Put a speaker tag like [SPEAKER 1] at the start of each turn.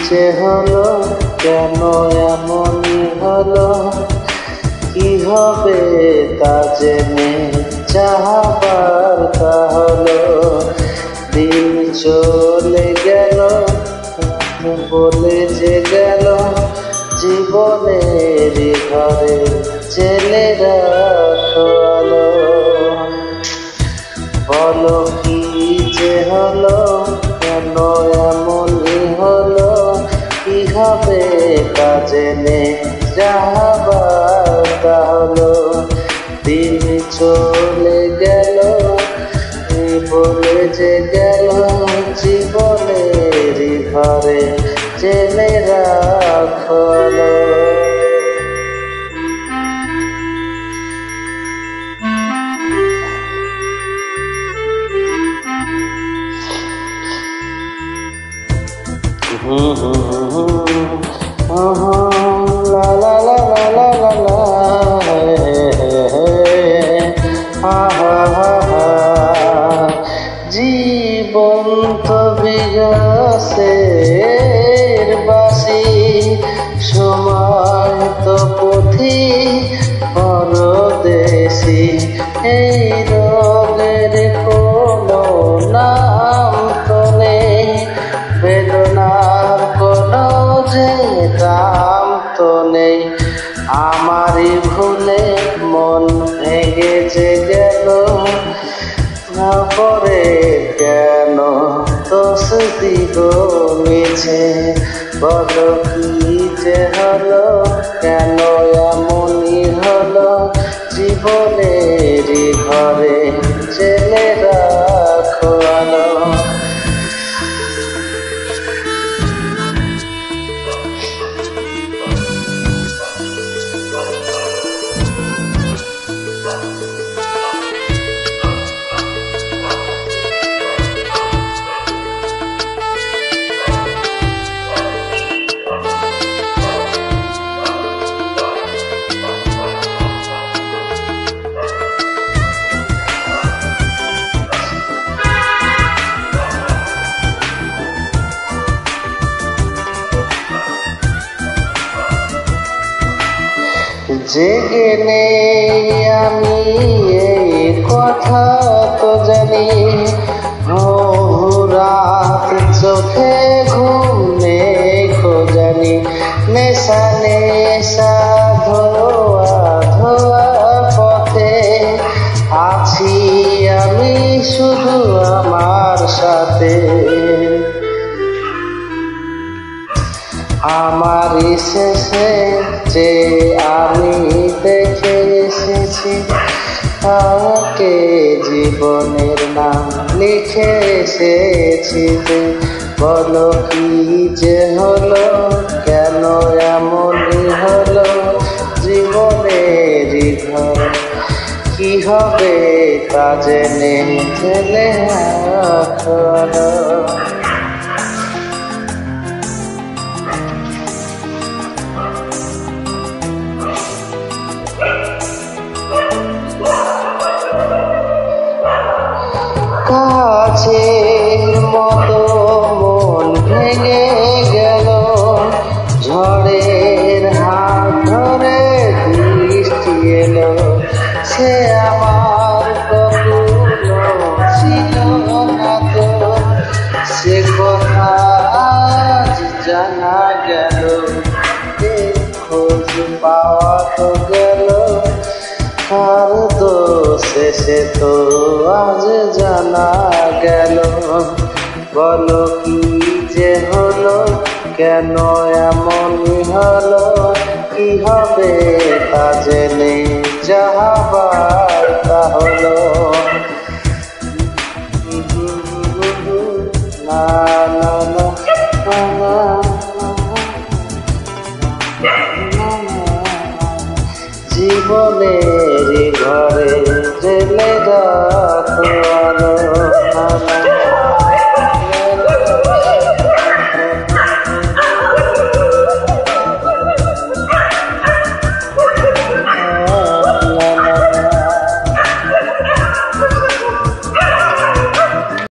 [SPEAKER 1] যে হলো, কেন এমনই হলো, কি হবে তা জেনে চাহবার তা হলো। দিন চলে গেল বলে যে গেল, জীবনের ঘরে জেলে রাখো আলো। বলো কি যে হলো, কেন এমনই হলো, কি হবে তা জেনে যাবার তা হলো। দিন চলে গেল বলে যে গেল, জীবনের ঘরে জেলে রাখো আলো। La la la la la la la, জীবন তো বিগাছের বাসি, সময় তো পথি পরদেশি। এই রোগের কোনো নাম তো নেই, বেদনার কোনো যে দাম তো নেই। আমারই ভুলে মন ভেঙে যে গেল, না পরে কেন দোষ দিব মিছে। বলো কি যে হলো, কেন এমনই হলো, জীবনের ঘরে জেলে রাখো আলো। জেগে নেই আমি এই কথা তো জানি, রাত চোখে ঘুম নেই খোঁজানি। নেশা নেশা ধোয়া ধোয়া পথে আছি আমি শুধু আমার সাথে। আমারই শেষে যে আমি দেখে এসেছি, তাকে জীবনের নাম লিখে এসেছি। বলো কি যে হলো, কেন এমনই হলো, জীবনের ঘর কি হবে তা জেনে জেলে রাখো আলো। কাছের মতো মন ভেঙে গেল, ঝড়ের হাত ধরে বৃষ্টি এলো। সে আমার কখনো ছিল না তো, সে কথা আজ জানা গেল। খোঁজ পাওয়া তো গেল, কার দোষে সে তো আজ জানা গেল। বলো কি যে হলো, কেন এমনই হলো, কি হবে তা জেনে যাবার তা হলো। না না না না, জীবনের ঘরে জেলে